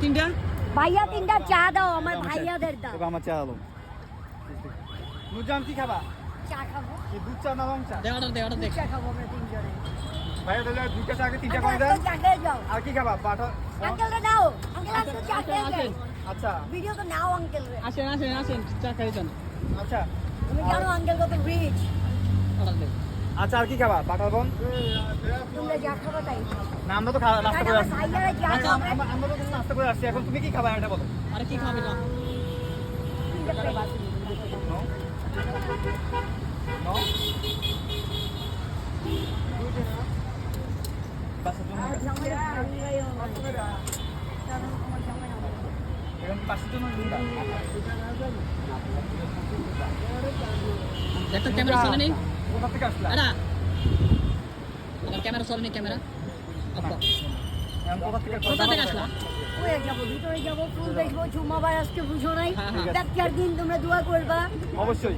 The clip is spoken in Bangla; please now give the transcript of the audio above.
তিনটা ভাইয়া তিনটা চা দাও আমার ভাইয়াদের দাও। এবার আমার চা আলো নুরজান কি খাবা? চা খাবো। এই দুধ চা না রং চা? অর্ডার দে চা খাবো আমরা তিনজনে। ভাইয়া তাহলে দুইটা চা আগে তিনটা করে দেন। চা খেয়ে যাও। আর কি খাবা? বাটা। আঙ্কেলকে দাও। আঙ্কেল আপনি চা খেয়ে যান। আচ্ছা ভিডিও তো নাও আঙ্কেল রে। আসেন চা খাই যান আচ্ছা তুমি জানো আঙ্কেল কত রিচ। অর্ডার দে আচ্ছা আর কি খাবা? বাটার বন? তোমরা যা খাবা তাই খাও। না আমরা তো নাস্তা করে আসছি। ভাইয়ারা যা আচ্ছা খাবে আমরা তো নাস্তা করে আসছি, এখন তুমি কি খাবা এটা বলো। আরে কি খাবে না তিনটা প্লেট। নো নো বাসা জন্য আর জামাইরা ভাঙাইও না। কারণ আমার জামাই আমার। এখন কি বাসা জন্য দিবা? দেখ তো ক্যামেরা চলে নেই কোথা থেকে আসলা? আরে আমার ক্যামেরা চলে নেই ক্যামেরা আচ্ছা এখন কোথা থেকে আসলা ওয়ে যাবো ভিতরে যাবো ফুল দেখবো ঝুমা ভাই আজকে বুঝো নাই হ্যাঁ, হ্যাঁ। ডাক্তার দিন তোমরা দোয়া করবা অবশ্যই